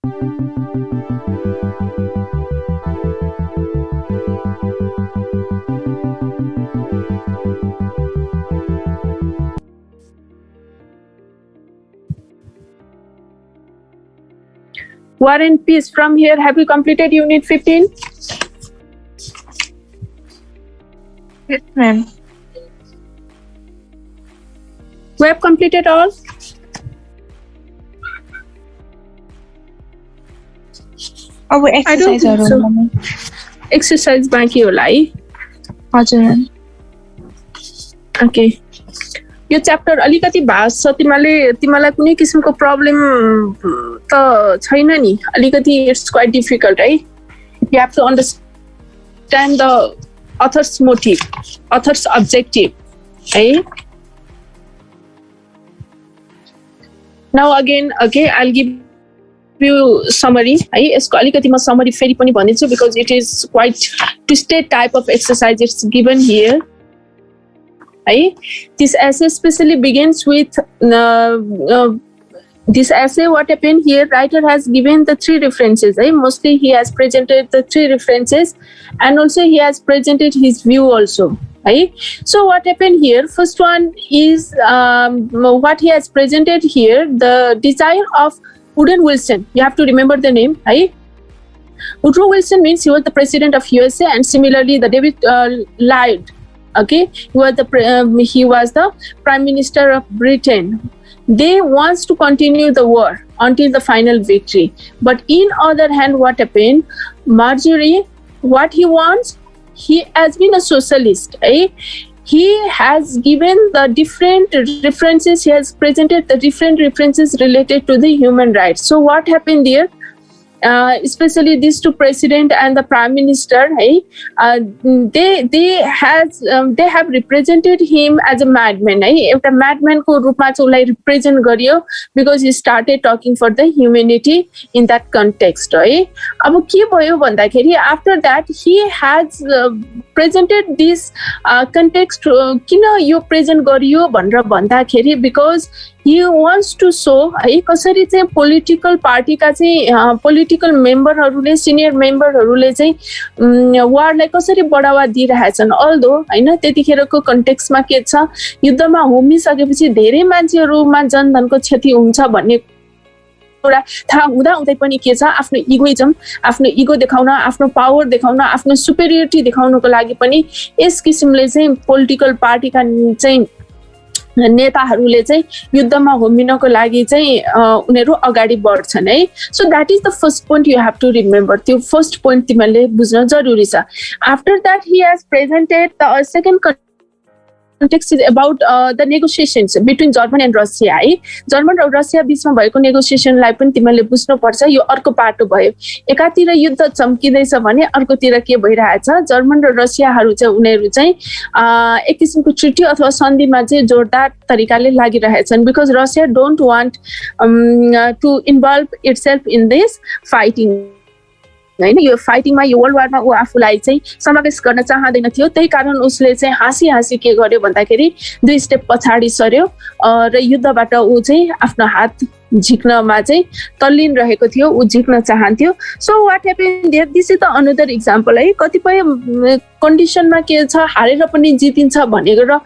War and Peace. From here, have you completed Unit 15? Yes, ma'am. We have completed all? अब एक्सरसाइजहरु exercise बाँकी होला है हजुर ma'am okay यो च्याप्टर अलिकति भास्ट छ तिमीलाई कुनै किसिमको प्रब्लम त छैन नि अलिकति इट्स क्वाइट डिफिकल्ट है you have to understand the author's motive author's objective है now again okay I will give you summary है यसको अलिकति म summary फेरि पनि भन्दिन्छु because it is quite twisted type of exercise it's given here है this essay especially begins with this essay what happened here writer has given the three references है mostly he has presented the three references and also he has presented his view also है so what happened here first one is what he has presented here the desire of Woodrow Wilson, you have to remember the name, right? Woodrow Wilson means he was the president of USA, and similarly, the David Lloyd, okay, he was the prime minister of Britain. They wants to continue the war until the final victory. But in other hand, what happened? Marjorie, what he wants, he has been a socialist, right? He has given the different references, he has presented the different references related to the human rights. So what happened there? Especially these two president and the prime minister, they have represented him as a madman. एउटा madman को रूपमा चाहिँ उसलाई represent गरियो because he started talking for the humanity in that context. अब के भयो भन्दाखेरि after that he has presented this context किन यो present गरियो भनेर भन्दाखेरि because he wants to show है कसरी चाहिँ पोलिटिकल पार्टीका चाहिँ पोलिटिकल मेम्बरहरूले सिनियर मेम्बरहरूले चाहिँ वारलाई कसरी बढावा दिइरहेछन् अल्दो हैन त्यतिखेरको कन्टेक्स्टमा के छ युद्धमा होमिसकेपछि धेरै मान्छेहरुमा जनधनको क्षति हुन्छ भन्ने कुरा थाहा हुँदै पनि के छ आफ्नो इगोइजम आफ्नो इगो देखाउन आफ्नो पावर देखाउन आफ्नो सुपेरियोरिटी देखाउनको लागि पनि यस किसिमले चाहिँ पोलिटिकल पार्टीका चाहिँ नेताहरूले चाहिँ युद्धमा होमिनको लागि चाहिँ उनीहरु अगाडि बढ्छन् है so that is the first point you have to remember त्यो फर्स्ट पोइन्ट तिमीले बुझ्न जरुरी छ after that he has presented the second context is about the negotiations between Germany and Russia है जर्मन र रसिया बीचमा भएको नेगोसिएसनलाई पनि तिमीले बुझ्नु पर्छ यो अर्को पाटो भयो एकातिर युद्ध चम्किदैछ भने अर्कोतिर के भइरहेछ जर्मन र रसियाहरु चाहिँ उनीहरु चाहिँ एक किसिमको ट्रिटी अथवा सन्धिमा चाहिँ जोरदार तरिकाले लागिरहेछन् because Russia don't want to involve itself in this fighting हैन यो फाइटिङमा यो वर्ल्ड वारमा उ आफुलाई चाहिँ समावेश गर्न चाहदैन थियो त्यही कारण उसले चाहिँ हाँसी के गर्यो भन्दाखेरि दुई स्टेप पछाडी सर्यो र युद्धबाट उ चाहिँ आफ्नो हात झिक्नमा चाहिँ तल्लीन रहेको थियो उ झिक्न चाहन्थ्यो so what happened there this is the another example है कतिपय कन्डिसनमा के छ हारेर पनि जितिन्छ भनेको र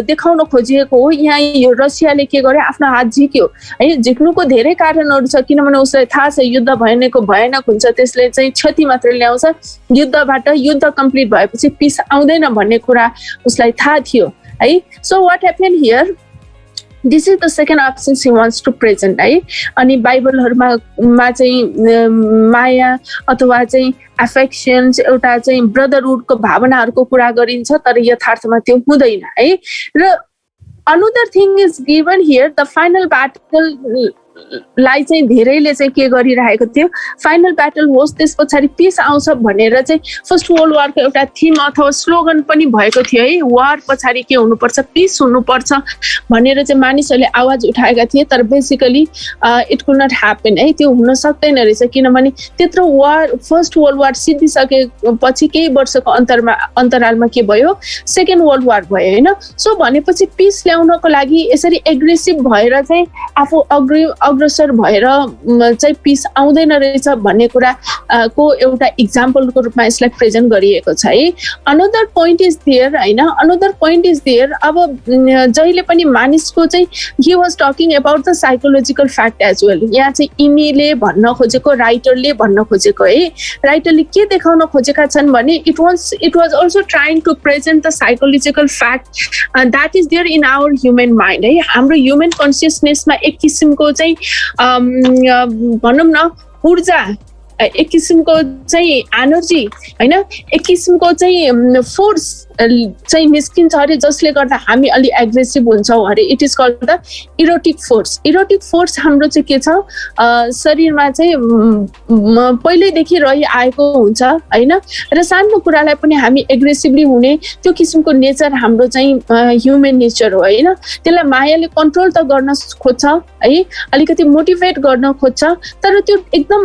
देखाउन खोजिएको हो यहाँ यो रसियाले के गर्यो आफ्नो हात झिक्यो है झिक्नुको धेरै कारणहरु छ किनभने उसलाई थाहा छ युद्ध भयानक हुन्छ त्यसले चाहिँ क्षति मात्र ल्याउँछ युद्धबाट युद्ध कम्प्लिट भएपछि पीस आउँदैन भन्ने कुरा उसलाई थाहा थियो है so what happened here This is the second option he wants to present है अनि बाइबलहरुमा चाहिँ माया अथवा चाहिँ अफेक्शन्स एउटा चाहिँ ब्रदरहुडको भावनाहरुको कुरा गरिन्छ तर यथार्थमा त्यो हुँदैन है र another thing is given here the final battle लाई चाहिँ धेरैले चाहिँ के गरिरहेको थियो फाइनल ब्याटल होस् त्यसपछि पीस आउँछ भनेर चाहिँ फर्स्ट वर्ल्ड वारको एउटा थीम अथवा स्लोगन पनि भएको थियो है वार पछाडी के हुनुपर्छ पीस हुनुपर्छ भनेर चाहिँ मानिसहरूले आवाज उठाएका थिए तर basically it could not happen है त्यो हुन सक्दैन रहेछ किनभने त्यत्रो वार फर्स्ट वर्ल्ड वार सिद्धिसकेपछि केही वर्षको अन्तरालमा के भयो सेकेन्ड वर्ल्ड वार भयो हैन सो भनेपछि पीस ल्याउनको लागि यसरी एग्रेसिभ भएर चाहिँ आफू अग्रसर भएर चाहिँ पिस आउँदैन रहेछ भन्ने कुरा को एउटा इक्जाम्पलको रूपमा यसलाई प्रेजेन्ट गरिएको छ है. अनदर पोइन्ट इज देयर हैन, अनदर पोइन्ट इज देयर. अब जहिले पनि मानिसको चाहिँ he was talking about the psychological fact as well. यहाँ चाहिँ यिनीले भन्न खोजेको, राइटरले भन्न खोजेको है, राइटरले के देखाउन खोजेका छन् भने it was also trying to present the psychological fact that is there in our human mind है. हाम्रो ह्युमन कन्सियसनेसमा एक किसिमको चाहिँ भनौँ न ऊर्जा, एक किसिमको चाहिँ एनर्जी हैन, एक किसिमको चाहिँ फोर्स चाहिँ निस्किन्छ अरे जसले गर्दा हामी अलि एग्रेसिभ हुन्छौँ अरे. It is called the erotic force. Erotic force हाम्रो चाहिँ के छ, शरीरमा चाहिँ पहिल्यैदेखि रहिआएको हुन्छ हैन, र सानो कुरालाई पनि हामी एग्रेसिभली हुने त्यो किसिमको नेचर हाम्रो चाहिँ ह्युमन नेचर हो हैन. त्यसलाई मायाले कन्ट्रोल त गर्न खोज्छ है, अलिकति मोटिभेट गर्न खोज्छ, तर त्यो एकदम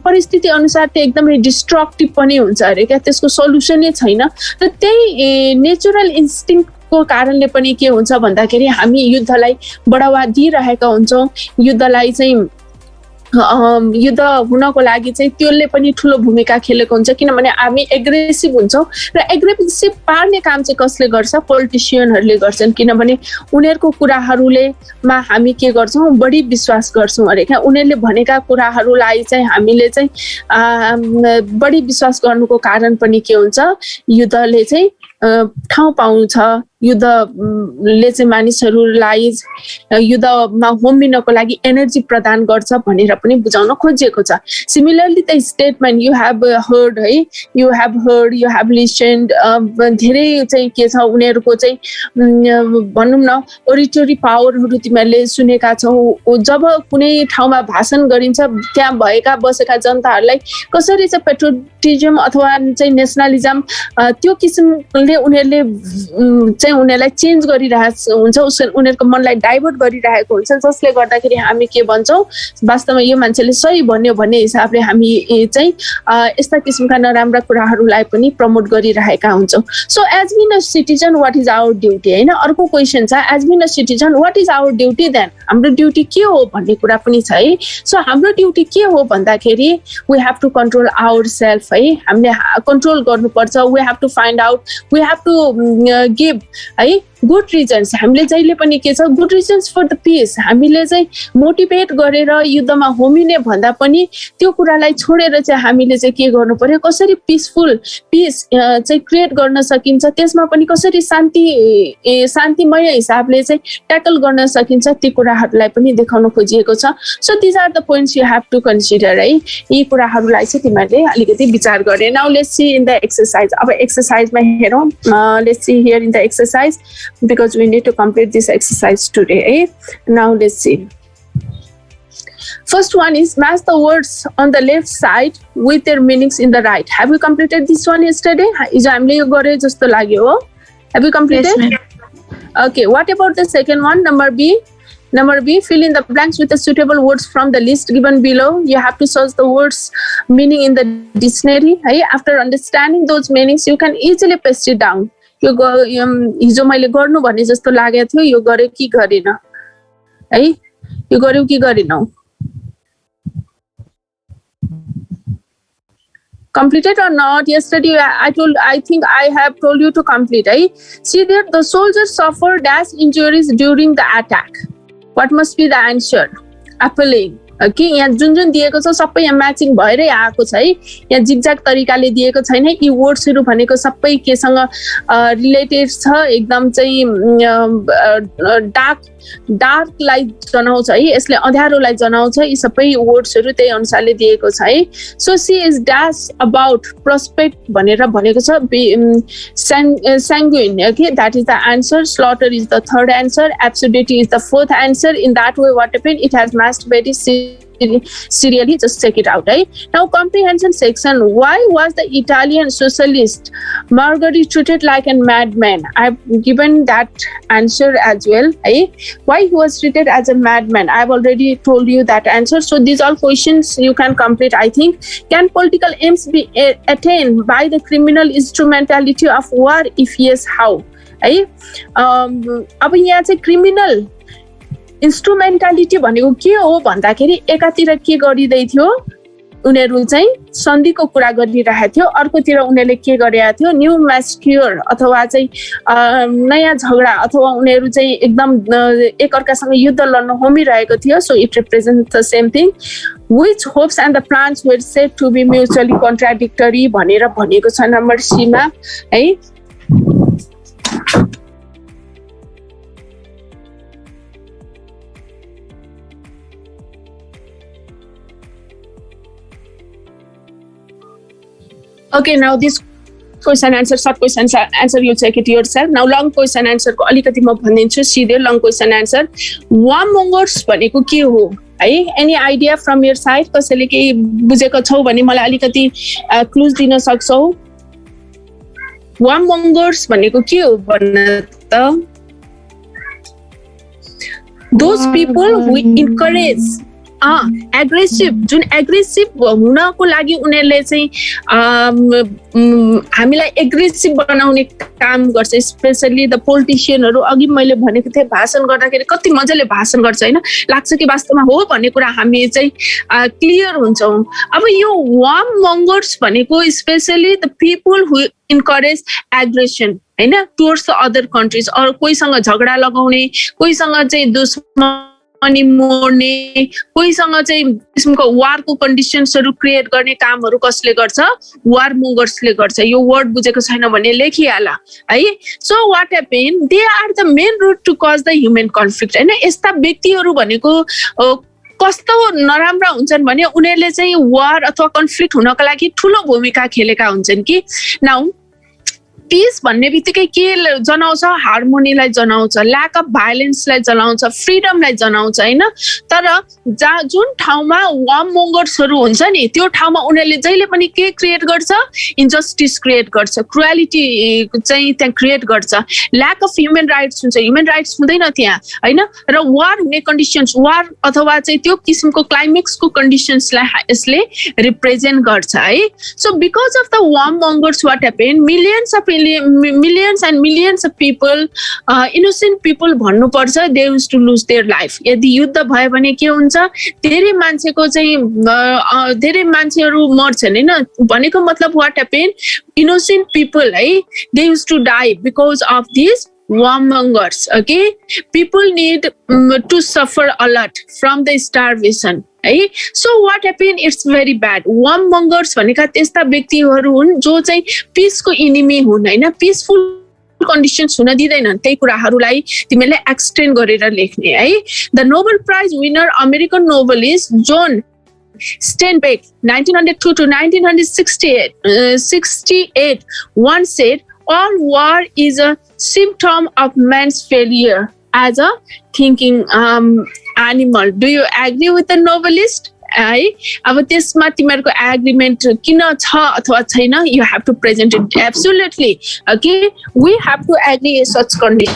परिस्थिति अनुसार त्यो एकदमै डिस्ट्रक्टिभ पनि हुन्छ अरे क्या, त्यसको सल्युसनै छैन. र त्यही नेचुरल इन्स्टिङ्क्टको कारणले पनि के हुन्छ भन्दाखेरि हामी युद्धलाई बढावा दिइरहेका हुन्छौँ. युद्धलाई चाहिँ युद्ध हुनको लागि चाहिँ त्यसले पनि ठुलो भूमिका खेलेको हुन्छ, किनभने हामी एग्रेसिभ हुन्छौँ र एग्रेसिभ पार्ने काम चाहिँ कसले गर्छ, पोलिटिसियनहरूले गर्छन्. किनभने उनीहरूको कुराहरूलेमा हामी के गर्छौँ, बढी विश्वास गर्छौँ अरे क्या. उनीहरूले भनेका कुराहरूलाई चाहिँ हामीले चाहिँ बढी विश्वास गर्नुको कारण पनि के हुन्छ, युद्धले चाहिँ ठाउँ पाउँछ. युद्धले चाहिँ मानिसहरूलाई युद्धमा होमिनको लागि एनर्जी प्रदान गर्छ भनेर पनि बुझाउन खोजिएको छ. Similarly the statement you have heard है, यु हेभ लिसन्ड, धेरै चाहिँ के छ उनीहरूको चाहिँ भनौँ न ओरिटोरी पावरहरू तिमीहरूले सुनेका छौ. जब कुनै ठाउँमा भाषण गरिन्छ त्यहाँ भएका बसेका जनताहरूलाई कसरी चाहिँ पेट्रोटिजम अथवा चाहिँ नेसनलिजम त्यो किसिमले उनीहरूले उनीहरूलाई चेन्ज गरिरहेको हुन्छ, उनीहरूको मनलाई डाइभर्ट गरिरहेको हुन्छ, जसले गर्दाखेरि हामी के भन्छौँ, वास्तवमा यो मान्छेले सही भन्यो भन्ने हिसाबले हामी चाहिँ यस्ता किसिमका नराम्रा कुराहरूलाई पनि प्रमोट गरिरहेका हुन्छौँ. So as being a citizen what is our duty हैन. अर्को क्वेसन छ, as being a citizen what is our duty then, हाम्रो ड्युटी के हो भन्ने कुरा पनि छ है. सो हाम्रो ड्युटी के हो भन्दाखेरि we have to control our self है, हामीले कन्ट्रोल गर्नुपर्छ. We have to find out, we have to give है गुड रिजन्स. हामीले जहिले पनि के छ, good reasons for the peace. हामीले चाहिँ मोटिभेट गरेर युद्धमा होमिने भन्दा पनि त्यो कुरालाई छोडेर चाहिँ हामीले चाहिँ के गर्नु पर्यो, कसरी पिसफुल पिस चाहिँ क्रिएट गर्न सकिन्छ, त्यसमा पनि कसरी शान्तिमय हिसाबले चाहिँ ट्याकल गर्न सकिन्छ, ती कुराहरूलाई पनि देखाउन खोजिएको छ. So these are the points you have to consider है. यी कुराहरूलाई चाहिँ तिमीहरूले अलिकति विचार गरे. Now let's see in the exercise. अब एक्सरसाइजमा हेरौँ. Let's see here in the exercise because we need to complete this exercise today. Now let's see. First one is match the words on the left side with their meanings in the right. Have you completed this one yesterday? Ijo hamle yo gare jasto lagyo ho. Have you completed? Yes, okay, what about the second one, number B? Number B, fill in the blanks with the suitable words from the list given below. You have to search the words meaning in the dictionary. After understanding those meanings, you can easily paste it down. यो हिजो मैले गर्नु भन्ने जस्तो लागेको थियो, यो गरे कि गरेन है, यो गर्यौ कि गरेनौ. Completed or not? Yesterday I think I have told you to complete. See there, the soldiers suffered dash injuries during the attack. What must be the answer? Appalling. कि यहाँ जुन दिएको छ सबै यहाँ म्याचिङ भएरै आएको छ है. यहाँ जिगज्याग तरिकाले दिएको छैन. यी वर्ड्सहरू भनेको सबै केसँग रिलेटेड छ, एकदम चाहिँ डार्कलाई जनाउँछ है, यसले अँध्यारोलाई जनाउँछ. यी सबै वर्ड्सहरू त्यही अनुसारले दिएको छ है. So she is dash about prospect भनेर भनेको छ, sanguine. Okay, that is the answer. Slaughter is the third answer. Absurdity is the fourth answer. In that way, what happened? It has matched very serially. Just check it out. Now, comprehension section. Why was the Italian socialist Margheriti treated like a madman? I've given that answer as well. Why he was treated as a madman? I've already told you that answer. So these are questions you can complete, I think. Can political aims be attained by the criminal instrumentality of war? If yes, how? अब यहाँ चाहिँ criminal इन्स्ट्रुमेन्टालिटी भनेको के हो भन्दाखेरि एकातिर के गरिदै थियो उनीहरू चाहिँ सन्धिको कुरा गरिरहेको थियो, अर्कोतिर उनीहरूले के गरेका थियो न्यू म्यास्क्युर अथवा चाहिँ नयाँ झगडा अथवा उनीहरू चाहिँ एकदम एकअर्कासँग युद्ध लड्न होमिरहेको थियो. So it represents the same thing. Which hopes and the plans were said to be mutually contradictory भनेर भनेको छ नम्बर सी मा है. Okay, now this question answer, short question answer, you check it yourself. Now long question answer को अलिकति म भनिदिन्छु सिधै. long question answer, warmongers भनेको के हो है? Any idea from your side? कसैले केही बुझेको छौ भने मलाई अलिकति क्लुज दिन सक्छौ? warmongers भनेको के हो भन्न त? those people who encourage aggressive, जुन एग्रेसिभ हुनको लागि उनीहरूले चाहिँ हामीलाई एग्रेसिभ बनाउने काम गर्छ. स्पेसली द पोलिटिसियनहरू. अघि मैले भनेको थिएँ भाषण गर्दाखेरि कति मजाले भाषण गर्छ होइन, लाग्छ कि वास्तवमा हो भन्ने कुरा हामी चाहिँ क्लियर हुन्छौँ. अब यो वार्म मङ्गर्स भनेको especially the people who encourage aggression होइन टुवर्ड्स द अदर कन्ट्रिज. अरू कोहीसँग झगडा लगाउने, कोहीसँग चाहिँ दुश्मन अनि मोड्ने, कोहीसँग चाहिँ किसिमको वारको कन्डिसन्सहरू क्रिएट गर्ने कामहरू कसले गर्छ? वार मोङ्गर्सले गर्छ. यो वर्ड बुझेको छैन भने लेखिहाल है. So what happen, they are the main root to cause the human conflict होइन. यस्ता व्यक्तिहरू भनेको कस्तो नराम्रा हुन्छन् भने उनीहरूले चाहिँ वार अथवा कन्फ्लिक्ट हुनको लागि ठुलो भूमिका खेलेका हुन्छन् कि. नाउ पिस भन्ने बित्तिकै के जनाउँछ? हार्मोनीलाई जनाउँछ, ल्याक अफ भाइलेन्सलाई जनाउँछ, फ्रिडमलाई जनाउँछ होइन. तर जुन ठाउँमा वार्म मोङ्गर्सहरू हुन्छ नि त्यो ठाउँमा उनीहरूले जहिले पनि के क्रिएट गर्छ? इन्जस्टिस क्रिएट गर्छ, क्रुएलिटी चाहिँ त्यहाँ क्रिएट गर्छ, ल्याक अफ ह्युमन राइट्स हुन्छ, ह्युमन राइट्स हुँदैन त्यहाँ होइन. र वार हुने कन्डिसन्स, वार अथवा चाहिँ त्यो किसिमको क्लाइमेक्सको कन्डिसन्सलाई यसले रिप्रेजेन्ट गर्छ है. So because of the warmongers what happen, millions and millions of people, innocent people भन्नुपर्छ, they used to lose their life. यदि युद्ध भयो भने के हुन्छ? धेरै मान्छेको चाहिँ धेरै मान्छेहरू मर्छन् होइन. भनेको मतलब what happened? Innocent people है, they used to die because of these warmongers. Okay, people need to suffer a lot from the starvation. है. So what happen, it's very bad. Warmongers भनेका त्यस्ता व्यक्तिहरू हुन् जो चाहिँ पिसको इनिमी हुन् होइन, पिसफुल कन्डिसन्स हुन दिँदैनन्. त्यही कुराहरूलाई तिमीले एक्सटेन्ड गरेर लेख्ने है. The Nobel prize winner American novelist John Steinbeck 1902 to 1968 once said, all war is a symptom of man's failure as a thinking animal. Do you agree with the novelist? है. अब त्यसमा तिमीहरूको एग्रीमेन्ट किन छ अथवा छैन? You have to present it absolutely. Okay, we have to agree such condition.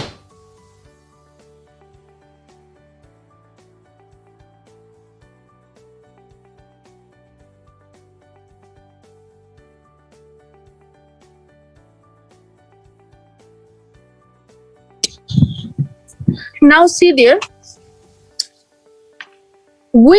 Now see there, we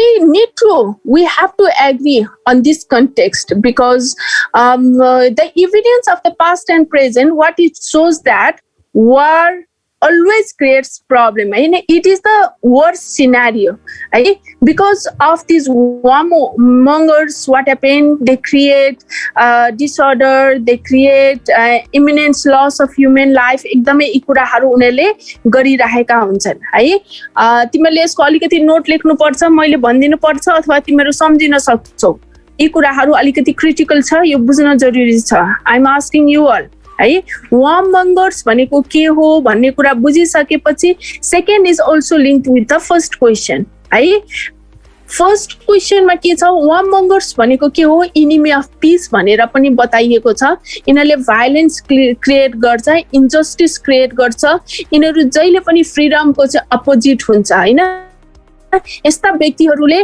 have to agree on this context because the evidence of the past and present, what it shows that war always creates problem. It is the worst scenario. Because of these warmongers, what happened? They create disorder, they create imminent loss of human life. एकदमै यी कुराहरू उनीहरूले गरिरहेका हुन्छन् है. तिमीहरूले यसको अलिकति नोट लेख्नुपर्छ, मैले भनिदिनु पर्छ अथवा तिमीहरू सम्झिन सक्छौ. यी कुराहरू अलिकति क्रिटिकल छ, यो बुझ्न जरुरी छ. I am asking you all है. वार्ममङ्गर्स भनेको के हो भन्ने कुरा बुझिसकेपछि second is also linked with the first question है. फर्स्ट क्वेसनमा के छ? वार्ममङ्गर्स भनेको के हो? इनिमी अफ पिस भनेर पनि बताइएको छ. यिनीहरूले भाइलेन्स क्रिएट गर्छ, इन्जस्टिस क्रिएट गर्छ, यिनीहरू जहिले पनि फ्रिडमको चाहिँ अपोजिट हुन्छ होइन. यस्ता व्यक्तिहरूले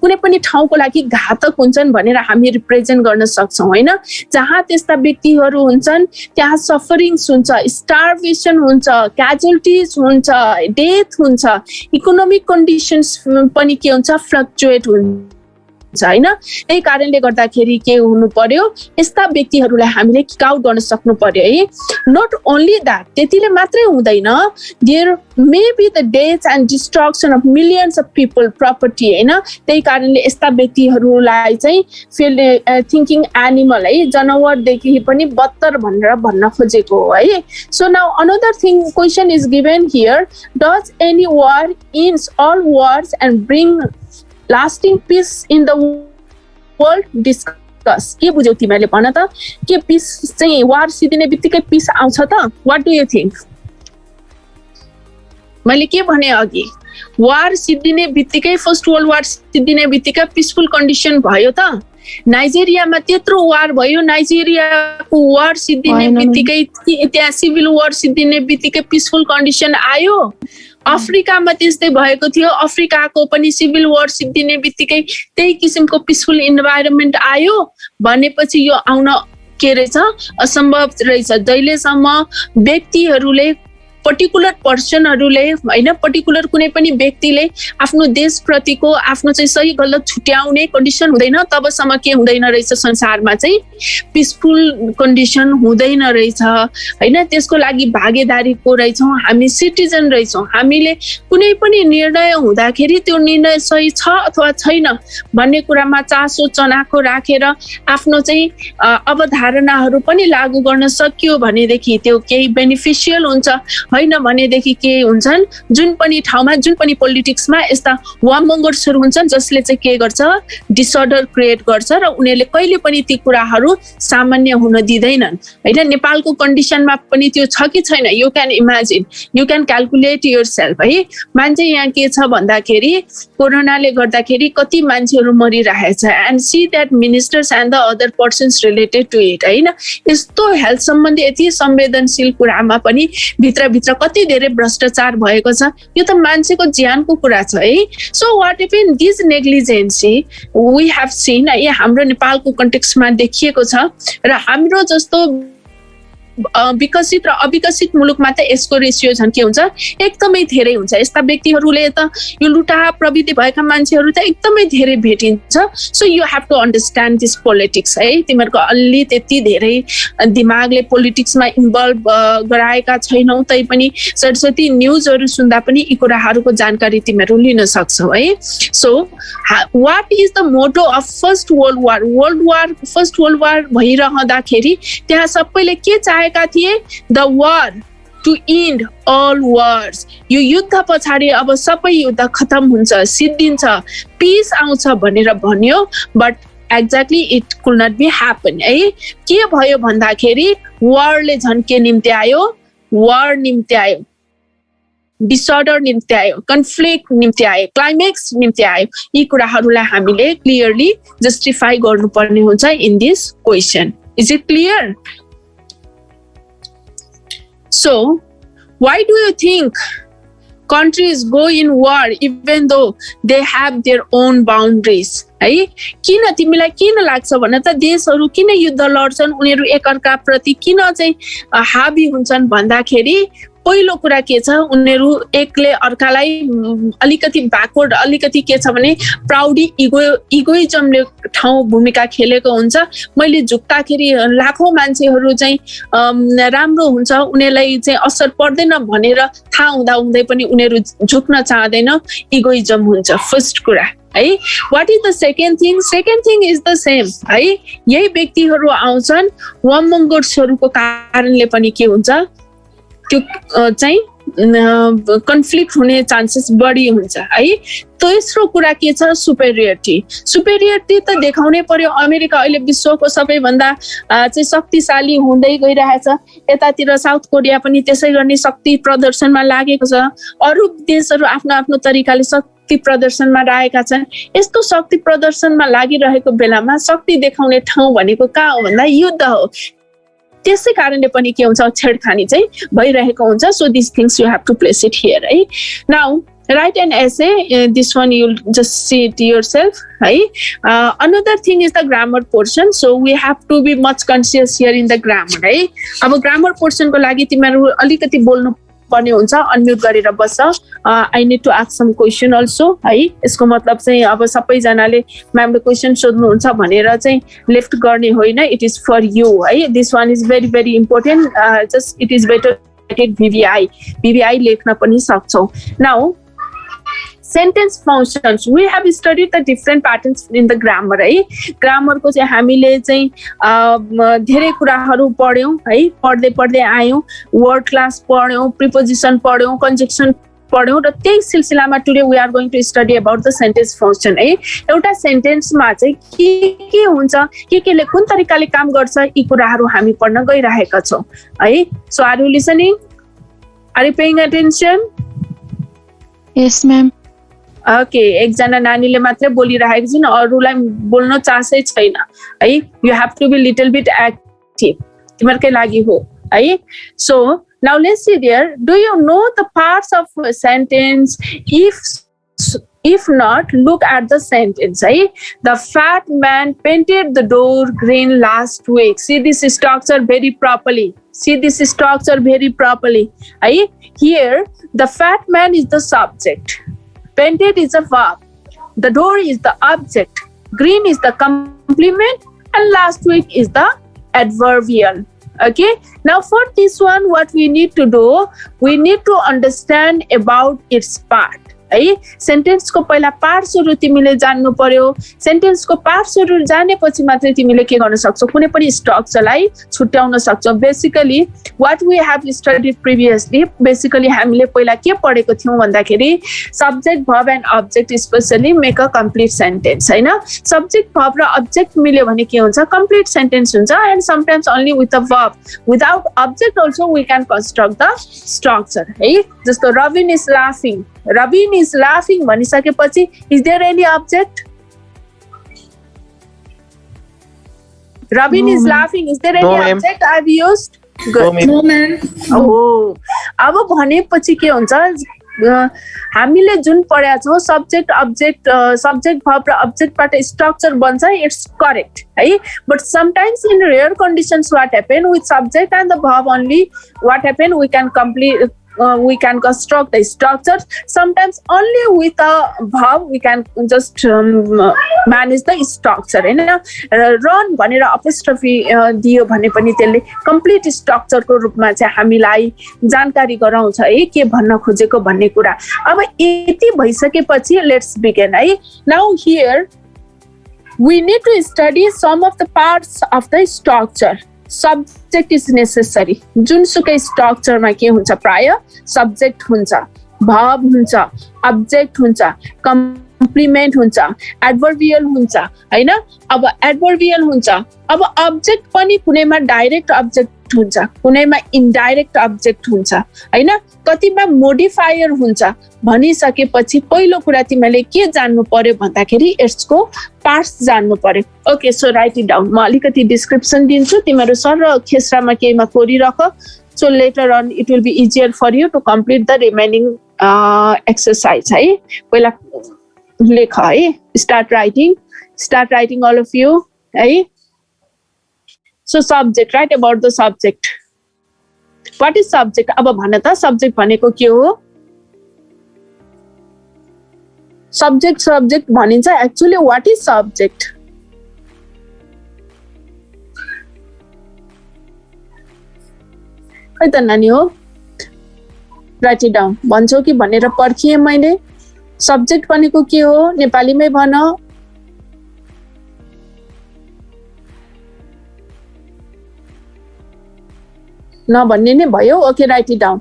कुनै पनि ठाउँको लागि घातक हुन्छन् भनेर हामी रिप्रेजेन्ट गर्न सक्छौँ होइन। जहाँ त्यस्ता व्यक्तिहरू हुन्छन् त्यहाँ सफरिङ्स हुन्छ, स्टार्भेसन हुन्छ, क्याजुअल्टिज हुन्छ, डेथ हुन्छ, इकोनोमिक कन्डिसन्स पनि के हुन्छ फ्लक्चुएट हुन्छ होइन। त्यही कारणले गर्दाखेरि के हुनु पर्यो, यस्ता व्यक्तिहरूलाई हामीले किक आउट गर्न सक्नु पर्यो है। नट ओन्ली द्याट, त्यतिले मात्रै हुँदैन, there may be the death and destruction of millions of people property होइन। त्यही कारणले यस्ता व्यक्तिहरूलाई चाहिँ थिङ्किङ एनिमल है, जनावरदेखि पनि बदतर भनेर भन्न खोजेको हो है। So now another thing question is given here, does any war ends all wars and bring lasting peace in the world? Discuss. के बुझ्यौ तिमीले भन त, के पीस चाहिँ वार सिद्धिने बित्तिकै पीस आउँछ त? What do you think? मैले के भने अघि, वार सिद्धिने बित्तिकै, फर्स्ट वर्ल्ड वार सिद्धिने बित्तिकै पिसफुल कन्डिसन भयो त? नाइजेरियामा त्यत्रो वार भयो, नाइजेरियाको वार सिद्धिने बित्तिकै त्यहाँ सिभिल वार सिद्धिने बित्तिकै पिसफुल कन्डिसन आयो। अफ्रिकामा त्यस्तै भएको थियो, अफ्रिकाको पनि सिभिल वार सिद्धिने बित्तिकै त्यही किसिमको पिसफुल इन्भाइरोमेन्ट आयो भनेपछि यो आउन के रहेछ, असम्भव रहेछ। जहिलेसम्म व्यक्तिहरूले, पर्टिकुलर पर्सनहरूले होइन, पर्टिकुलर कुनै पनि व्यक्तिले आफ्नो देशप्रतिको आफ्नो चाहिँ सही गलत छुट्याउने कन्डिसन हुँदैन, तबसम्म के हुँदैन रहेछ, संसारमा चाहिँ पिसफुल कन्डिसन हुँदैन रहेछ होइन। त्यसको लागि भागेदारीको रहेछौँ, हामी सिटिजन रहेछौँ। हामीले कुनै पनि निर्णय हुँदाखेरि त्यो निर्णय सही छ अथवा छैन भन्ने कुरामा चासो चनाखो राखेर आफ्नो चाहिँ अवधारणाहरू पनि लागू गर्न सकियो भनेदेखि त्यो केही बेनिफिसियल हुन्छ होइन। भनेदेखि के हुन्छन्, जुन पनि ठाउँमा, जुन पनि पोलिटिक्समा यस्ता वाममङ्गर्सहरू हुन्छन् जसले चाहिँ के गर्छ, डिसअर्डर क्रिएट गर्छ र उनीहरूले कहिले पनि ती कुराहरू सामान्य हुन दिँदैनन् होइन। नेपालको कन्डिसनमा पनि त्यो छ कि छैन, you can imagine, you can calculate your self है। मान्छे यहाँ के छ भन्दाखेरि कोरोनाले गर्दाखेरि कति मान्छेहरू मरिरहेछ, and see that ministers and the other persons related to it होइन। यस्तो हेल्थ सम्बन्धी यति संवेदनशील कुरामा पनि भित्रभित्र कति धेरै भ्रष्टाचार भएको छ, यो त मान्छेको ज्यानको कुरा छ है। So what if in this negligence we have seen है, हाम्रो नेपालको कन्टेक्स्टमा देखिएको छ र हाम्रो जस्तो विकसित र अविकसित मुलुकमा त यसको रेसियो झन् के हुन्छ, एकदमै धेरै हुन्छ। यस्ता व्यक्तिहरूले त यो लुटा प्रवृत्ति भएका मान्छेहरू त एकदमै धेरै भेटिन्छ। So you have to understand this politics है। तिमीहरूको अलि त्यति धेरै दिमागले पोलिटिक्समा इन्भल्भ गराएका छैनौ, तैपनि सरस्वती न्युजहरू सुन्दा पनि यी कुराहरूको जानकारी तिमीहरू लिन सक्छौ है। So what is the motto of first world war? First world war भइरहँदाखेरि त्यहाँ सबैले के चाहेका थिए, the war to end all wars. यो युद्ध पछाडि अब सबै युद्ध खतम हुन्छ, सिद्धिन्छ, पिस आउँछ भनेर भन्यो, but exactly it could not be happen है। के भयो भन्दाखेरि वारले झन् के निम्ति आयो, वार निम्ति आयो, डिसअर्डर निम्ति आयो, कन्फ्लिक्ट निम्ति आयो, क्लाइमेक्स निम्ति आयो। यी कुराहरूलाई हामीले क्लियरली जस्टिफाई गर्नुपर्ने हुन्छ in this question. Is it clear? So, why do you think countries go in war even though they have their own boundaries? है, किन तिमीलाई किन लाग्छ भन त, देशहरू किन युद्ध लड्छन्, उनीहरू एकअर्का प्रति किन चाहिँ हाबी हुन्छन् भन्दाखेरि पहिलो कुरा के छ, उनीहरू एकले अर्कालाई अलिकति ब्याकवर्ड, अलिकति के छ भने प्राउडी इगोइजमले ठाउँ भूमिका खेलेको हुन्छ। मैले झुक्दाखेरि लाखौँ मान्छेहरू चाहिँ राम्रो हुन्छ, उनीहरूलाई चाहिँ असर पर्दैन भनेर थाहा हुँदा हुँदै पनि उनीहरू झुक्न चाहँदैन, इगोइजम हुन्छ फर्स्ट कुरा है। What is the second thing? Second thing is the same है। यही व्यक्तिहरू आउँछन्, वाममङ्गर्सहरूको कारणले पनि के हुन्छ, त्यो चाहिँ कन्फ्लिक्ट हुने चान्सेस बढी हुन्छ है। तेस्रो कुरा के छ, सुपेरियरिटी त देखाउनै पर्यो। अमेरिका अहिले विश्वको सबैभन्दा चाहिँ शक्तिशाली हुँदै गइरहेछ, यतातिर साउथ कोरिया पनि त्यसै गर्ने शक्ति प्रदर्शनमा लागेको छ, अरू देशहरू आफ्नो आफ्नो तरिकाले शक्ति प्रदर्शनमा रहेका छन्। यस्तो शक्ति प्रदर्शनमा लागिरहेको बेलामा शक्ति देखाउने ठाउँ भनेको कहाँ हो भन्दा युद्ध हो। त्यसै कारणले पनि के हुन्छ, छेडखानी चाहिँ भइरहेको हुन्छ। So this things you have to place it here है। Now Write an essay. This one you'll just see it yourself. Right? Another thing is the grammar portion. So we have to be much conscious here in the grammar. Right? अब grammar portion को लागि तिमीहरु अलिकति बोल्नु पर्ने हुन्छ unmute गरेर बस I need to ask some question also है यसको मतलब चाहिँ अब सबैजनाले म्यामले क्वेशन सोध्नुहुन्छ भनेर चाहिँ लेफ्ट गर्ने होइन इट इज फर यु है this one is very very important just it is better VVI लेख्न पनि सक्छौ now sentence functions we have studied the different patterns in the grammar है grammar को चाहिँ हामीले चाहिँ धेरै कुराहरु पढ्यौं है पढ्दै पढ्दै आयौं word class पढ्यौं preposition पढ्यौं conjunction पढ्यौं र त्यही सिलसिलामा today we are going to study about the sentence function है एउटा सेन्टेन्स मा चाहिँ के हुन्छ केले कुन तरिकाले काम गर्छ यी कुराहरु हामी पढ्न गइरहेका छौं है so are you listening are you paying attention yes ma'am okay एकजना नानीले मात्र बोलिरहेको छिन् अरूलाई बोल्न चासै छैन है you have to be little bit active तिमीहरुकै लागि हो है so now let's see there do you know the parts of a sentence if not look at the sentence है the fat man painted the door green last week see this structure very properly है here the fat man is the subject painted is a verb. The door is the object. Green is the complement. And last week is the adverbial. Okay. Now for this one, what we need to do, we need to understand about its part. है sentence को पहिला पार्ट्सहरु तिमीले जान्नु पर्यो sentence को पार्ट्सहरु जानेपछि मात्र तिमीले के गर्न सक्छौ कुनै पनि स्ट्रक्चरलाई छुट्याउन सक्छौ basically what we have studied previously basically हामीले पहिला के पढेको थियौ भन्दाखेरि subject verb and object especially make a complete sentence हैन सब्जेक्ट भर्ब र अब्जेक्ट मिल्यो भने के हुन्छ कम्प्लिट सेन्टेन्स हुन्छ and sometimes only with a verb without object also we can construct the structure है जस्तो Ravin is laughing भनिसकेपछि is there any object Ravin is laughing is there any object I've used good no ma'am oh अब भनेपछि के हुन्छ हामीले जुन पढ्या छौ सब्जेक्ट भर्ब र अब्जेक्टबाट स्ट्रक्चर बन्छ इट्स करेक्ट है but sometimes in rare conditions what happen with subject and the verb only what happen we can construct the structures sometimes only with a verb we can just manage the structure हैन run भनेर apostrophe दियो भने पनि त्यसले complete structure को रूपमा चाहिँ हामीलाई जानकारी गराउँछ है के भन्न खोजेको भन्ने कुरा अब यति भइसकेपछि let's begin है now here we need to study some of the parts of the structure subject is necessary जुनसुकै स्ट्रक्चरमा के हुन्छ प्राय सब्जेक्ट हुन्छ verb हुन्छ object हुन्छ कम्प्लिमेन्ट हुन्छ एडभर्बियल हुन्छ हैन अब एडभर्बियल हुन्छ अब अब्जेक्ट पनि कुनैमा डाइरेक्ट अब्जेक्ट हुन्छ कुनैमा इनडाइरेक्ट अब्जेक्ट हुन्छ हैन कतिमा मोडिफायर हुन्छ भनिसकेपछि पहिलो कुरा तिमीले के जान्नु पर्यो भन्दाखेरि यसको पार्ट्स जान्नु पर्यो okay so write it down म अलिकति डिस्क्रिप्सन दिन्छु तिमीहरु सर र खेसरामा केमा कोरिराख so later on it will be easier for you to complete the remaining exercise है पहिला लेख है start writing all of you है so subject write about the subject what is subject अब भन त सब्जेक्ट भनेको के हो सब्जेक्ट भनिन्छ एक्चुअली व्हाट इज सब्जेक्ट खै त नानी हो राइट इट डाउन भन्छौ कि भनेर पर्खिए मैले सब्जेक्ट भनेको के हो नेपालीमै भन न भन्ने नै भयो okay write it down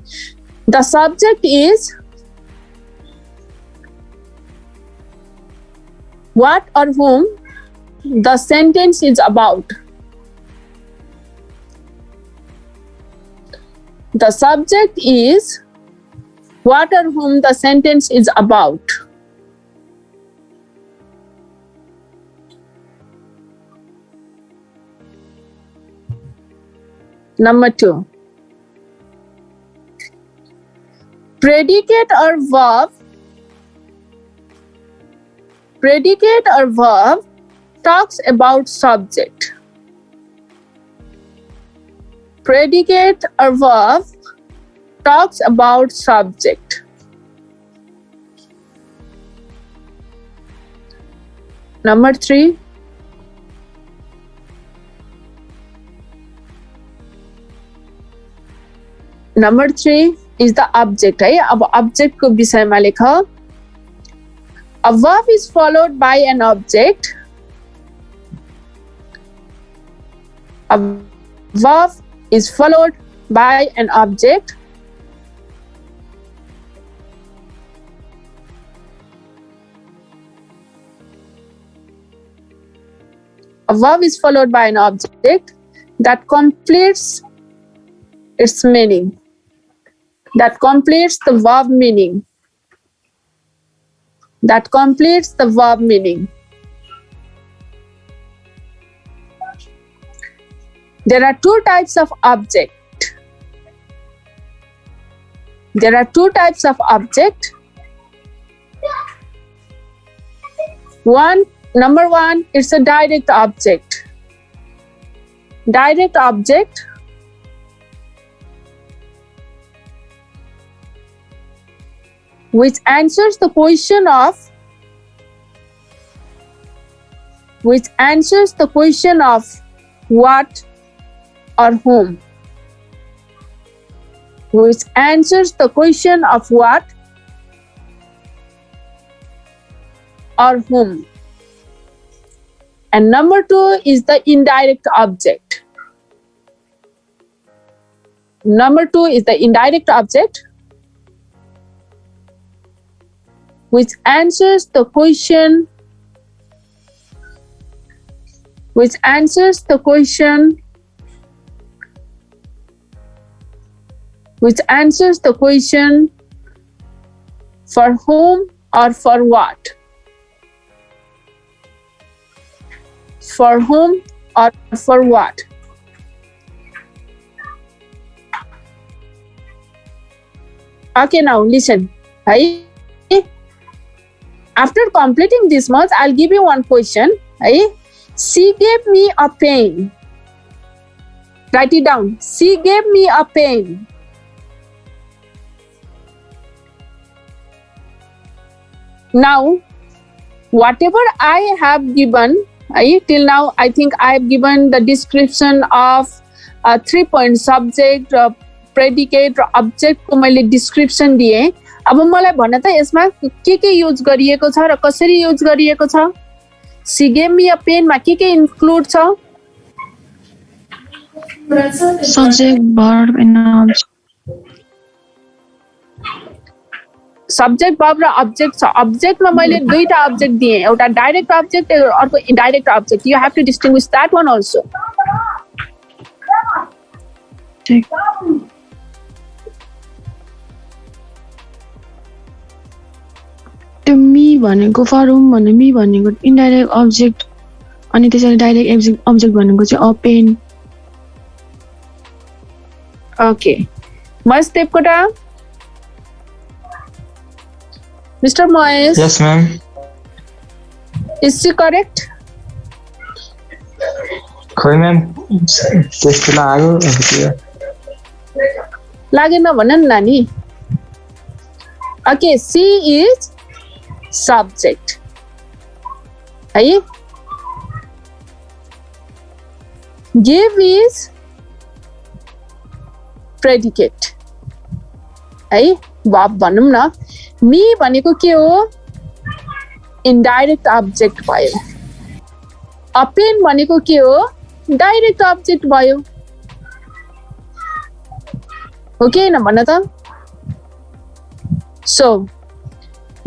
the subject is what or whom the sentence is about. The subject is what or whom the sentence is about. Number 2. Predicate or verb predicate or verb talks about subject. Predicate or verb talks about subject. Number 3. Number 3 is the object. अब object को विषयमा लेख. A verb is followed by an object. A verb is followed by an object. A verb is followed by an object that completes its meaning. That completes the verb meaning. That completes the verb meaning. There are two types of object. There are two types of object. Number 1, it's a direct object. Direct object which answers the question of what or whom. Which answers the question of what or whom. And number 2 is the indirect object. Number 2 is the indirect object which answers the question for whom or for what. For whom or for what. Okay, now listen. After completing this much, I'll give you one question. She gave me a pen. Write it down. She gave me a pen. Now, whatever I have given, till now, I think I have given the description of 3-point subject, predicate र object को मैले description दिए. अब मलाई भन्न त यसमा के युज गरिएको छ र कसरी युज गरिएको छ. She gave me a pen मा के इन्क्लुड छ? Subject, verb and object. Subject, verb र object छ. Object मा मैले दुईटा object दिए. एउटा direct object र अर्को indirect object. You have to distinguish that one also. त्यो मी भनेको फरुम भने मी भनेको इन्डाइरेक्ट अब्जेक्ट अनि त्यसरी डाइरेक्ट अब्जेक्ट भनेको चाहिँ a pen. Okay. Mahesh Devkota. Mr. Moyes. Yes, ma'am. Is she correct? खोइ म्याम त्यस्तो लाग्यो. लागेन भन न नानी. Okay, she is subject. Give is predicate. verb भनौं न. me भनेको के हो? इन्डाइरेक्ट अब्जेक्ट भयो. a pen भनेको के हो? डाइरेक्ट अब्जेक्ट भयो. ओके न भन त. So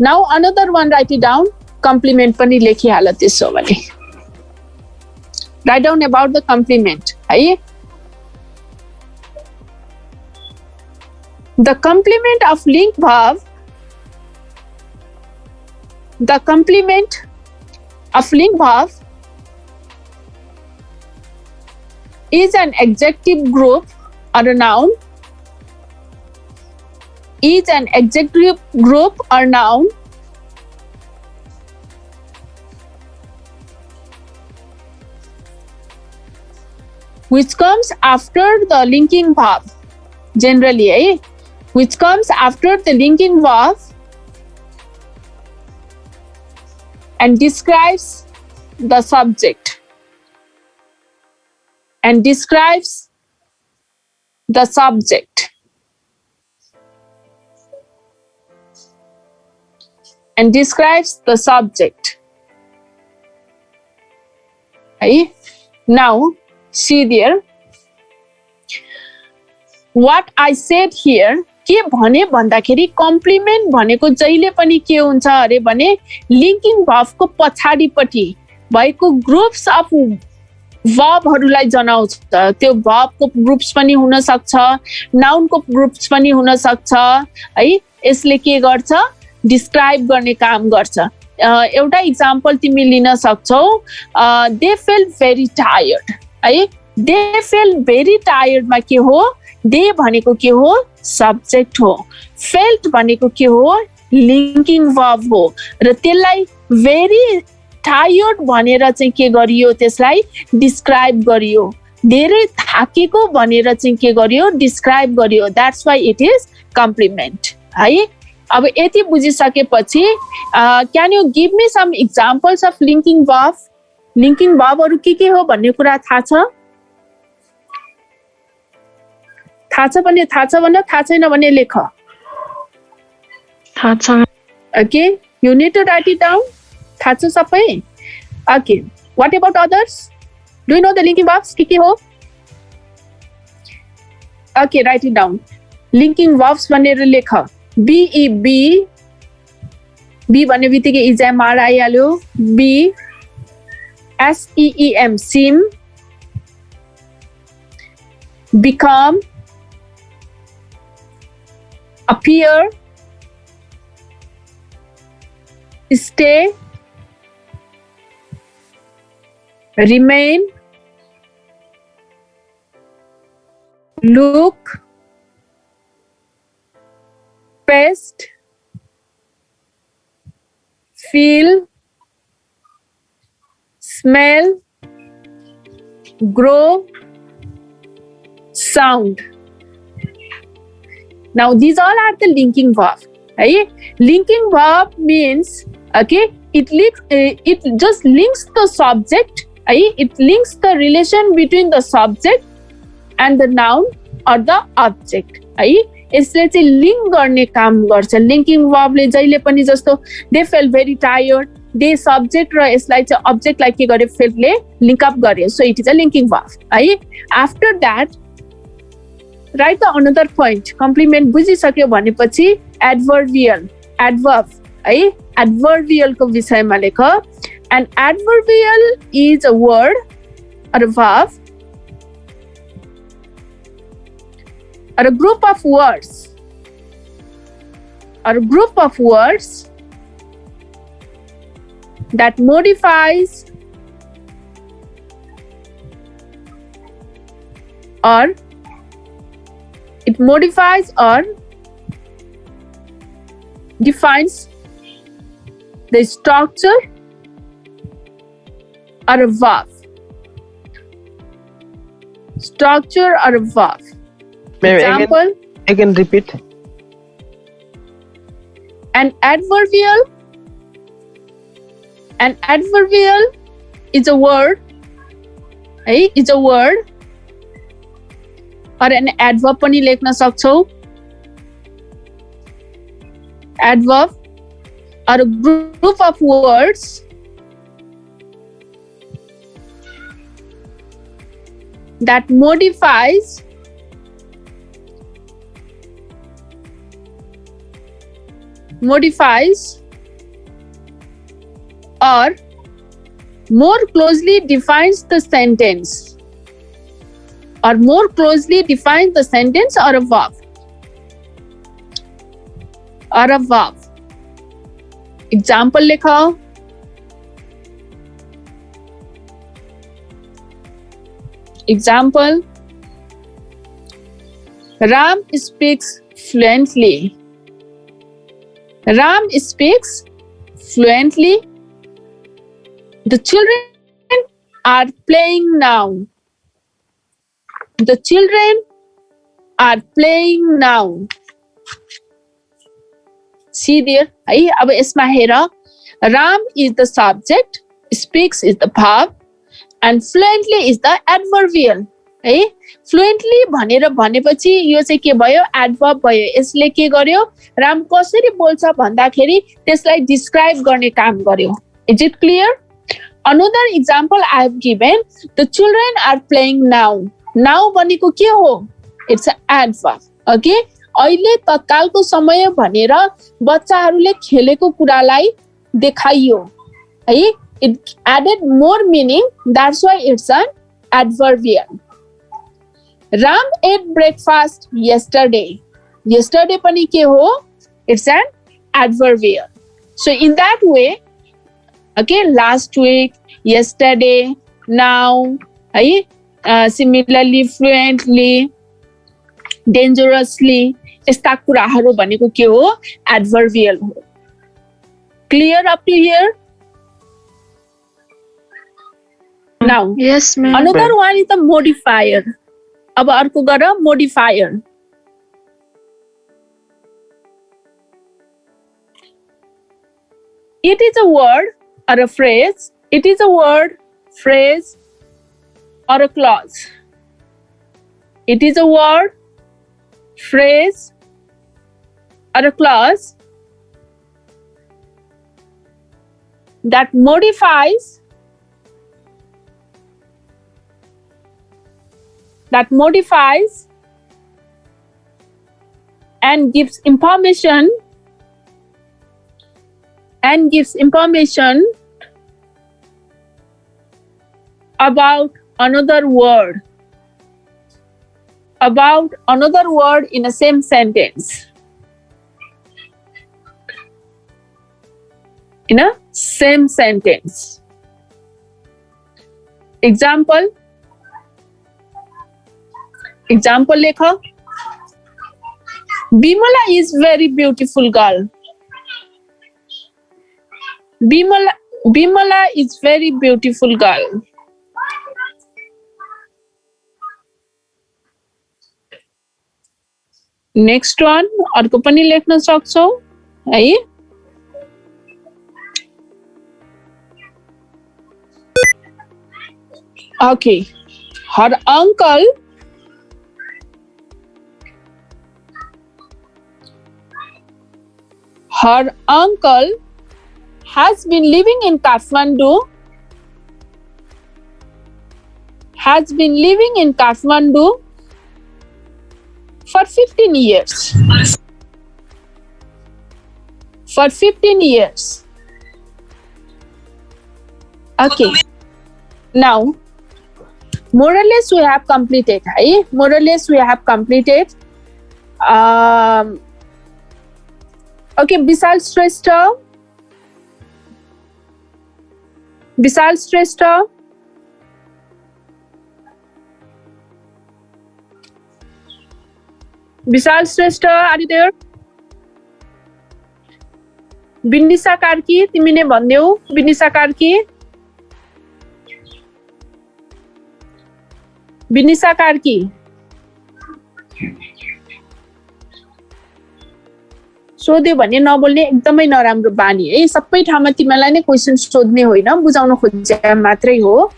now another one, write it down. Complement पनि लेखिहाल त्यसो भने. Write down about the complement. The complement of link verb. The complement of link verb is an adjective group or a noun. Is an adjective group or noun which comes after the linking verb. Generally, which comes after the linking verb and describes the subject. And describes the subject. And describes the subject. Okay? Now, see there. What I said here, के भने भन्दाखेरि complement भनेको जहिले पनि के हुन्छ अरे भने लिङ्किङ भर्बको पछाडिपट्टि भएको ग्रुप्स अफ भर्बहरूलाई जनाउँछ। त्यो भर्बको ग्रुप्स पनि हुन सक्छ, नाउनको ग्रुप्स पनि हुन सक्छ है। यसले के गर्छ? डिस्क्राइब गर्ने काम गर्छ। एउटा इक्जाम्पल तिमी लिन सक्छौ, दे फेल भेरी टायर्ड है। दे फेल भेरी टायर्डमा के हो? दे भनेको के हो? सब्जेक्ट हो। फेल्ट भनेको के हो? लिङ्किङ भर्ब हो। र त्यसलाई भेरी टायर्ड भनेर चाहिँ के गरियो? त्यसलाई डिस्क्राइब गरियो। धेरै थाकेको भनेर चाहिँ के गरियो? डिस्क्राइब गरियो। That's why it is complement है। अब यति बुझिसकेपछि can you give me some examples of linking verb? Linking भर्बहरू के हो भन्ने कुरा थाहा छ? थाहा छ भने थाहा छ भन, थाहा छैन भने लेख। थाहा छ। Okay, you need to write it down. थाहा छ सबै? Okay, what about others? Do you know the linking verbs के हो? Okay, write it down. Linking verbs भनेर लेख। बी बी भन्ने बित्तिकै इजएमआर आइहाल्यो। Be SEEM seem, become, appear, stay, remain, look, taste, feel, smell, grow, sound. Now these all are the linking verb. Right? Linking verb means it just links the subject. Right? It links the relation between the subject and the noun or the object. Right? यसले चाहिँ link गर्ने काम गर्छ। Linking भर्बले जहिले पनि जस्तो they fell very tired, they subject र यसलाई चाहिँ अब्जेक्टलाई के गर्यो? फेलले लिङ्क अप गर्यो। So it is a linking verb है। After that write the another point. Complement बुझिसक्यो भनेपछि एडभर्बियल, एडभर्ब है। एडभर्बियलको विषयमा लेख। And adverbial is a word or a verb or a group of words that modifies or defines the structure or a verb. Structure or a verb. Maybe Example. I can repeat. An adverbial is a word. It's a word. Or an adverb पनि लेख्न सक्छौ. Adverb or a group of words that modifies or more closely defines the sentence or a verb. Example लिखो. Example. Ram speaks fluently. The children are playing now. The children are playing now. See there, है अब यसमा हेर Ram is the subject, speaks is the verb, and fluently is the adverbial. है fluently भनेर भनेपछि यो चाहिँ के भयो adverb भयो. यसले के गर्यो राम कसरी बोल्छ भन्दाखेरि त्यसलाई डिस्क्राइब गर्ने काम गर्यो. Is it clear? Another example I have given, the children are playing now. Now भनेको के हो? It's an adverb. Okay? अहिले तत्कालको समय भनेर बच्चाहरूले खेलेको कुरालाई देखाइयो है. It added more meaning, that's why it's an adverbial. Ram ate breakfast yesterday. Yesterday पनि के हो? It's an adverbial. So in that way, okay, last week, yesterday, now, है similarly, fluently, dangerously, यस्ता कुराहरू भनेको के हो? Adverbial हो. Clear up to here? Now, Yes, ma'am. another one is the modifier. अब अर्को गर modifier. It is a word or a phrase. It is a word, phrase, or a clause. It is a word, phrase, or a clause that modifies and gives information about another word in a same sentence. In a same sentence. Example lekha. Bimala is very beautiful girl. Bimala is very beautiful girl. Next one, अर्को पनि लेख्न सक्छौ है. Okay, her uncle has been living in Kathmandu for 15 years. Okay. Now, more or less we have completed. Okay, Vishal Shrestha. Vishal Shrestha, are you there? Binisa Karki, तिमी नै भन्देऊ. Binisa Karki. सोध्यो भने नबोल्ने एकदमै नराम्रो बानी है. सबै ठाउँमा तिमीलाई नै क्वेशन सोध्ने होइन, बुझाउन खोजे मात्रै हो.